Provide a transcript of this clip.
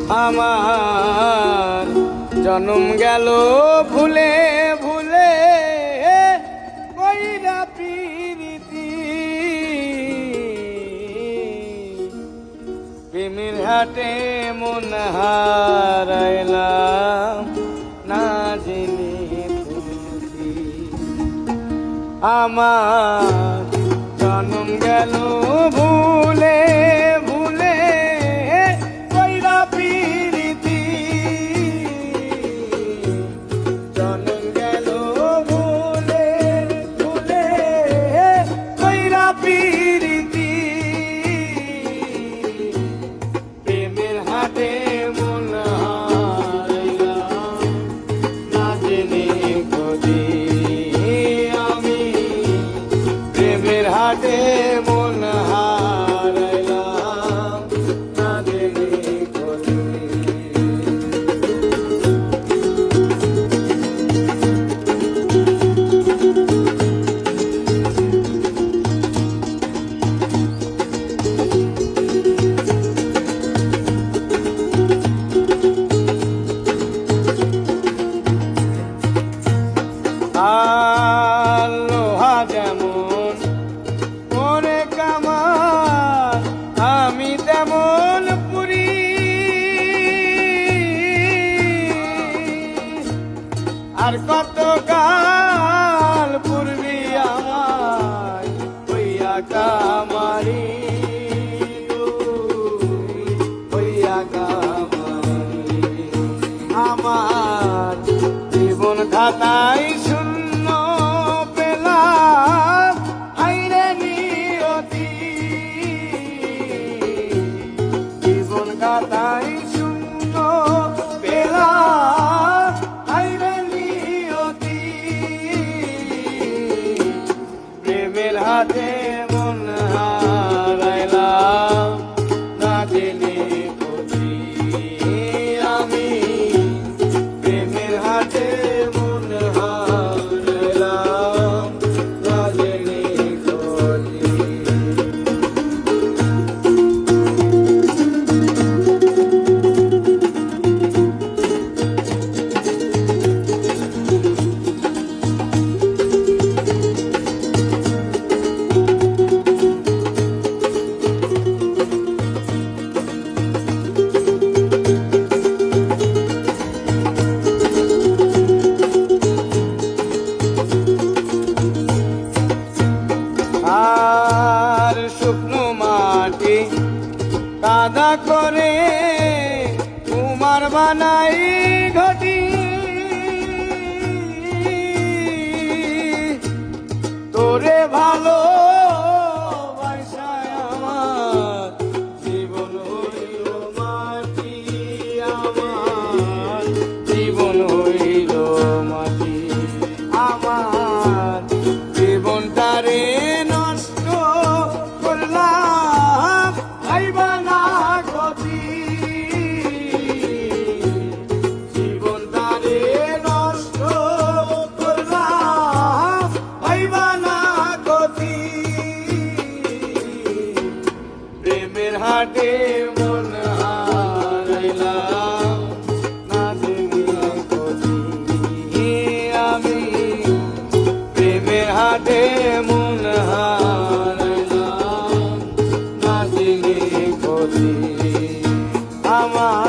আমার জনম গেল ভুলে ভুলে কইরা প্রীতি প্রেমের হাটে মন হারাইলাম না জেনে বুঝি। আমার জনম গেল ভুলে ভুলে কইরা প্রীতি জনম গেল ভুলে ভুলে কইরা প্রীতি প্রেমের হাটে মন হারাইলাম না জেনে খুঁজি। আমি প্রেমের হাটে মন হারাইলাম না জেনে খুঁজি। লোহা যেমন মনে কামান আমি তেমন পুরি আর কত কাল পূর্বী আমায় হইয়া কামারি হইয়া কামারি। আমার জীবন খাতায় শূন্য পেলাম আইরে নিয়তি জীবন খাতায় শূন্য পেলাম আইরে নিয়তি প্রেমের হাতে মন হারাইলাম না জেনে বুঝি। আমি প্রেমের হাতে মন হারাইলাম না জেনে বুঝি। আর শুকনো মাটি কাদা করে তোমার বানাই ঘটি তোরে ভালো বাসায় আমার জীবন হইল মাটি আমার জীবন হইল মাটি। আমার জীবনটারে নষ্ট করলাম ভাইবা না গতি জীবনটারে নষ্ট করলাম ভাইবা না গতি প্রেমের হাটে মন হারাইলাম না জেনে খুঁজি। আমি প্রেমের হাটে মন হারাইলাম না জেনে খুঁজি। আমার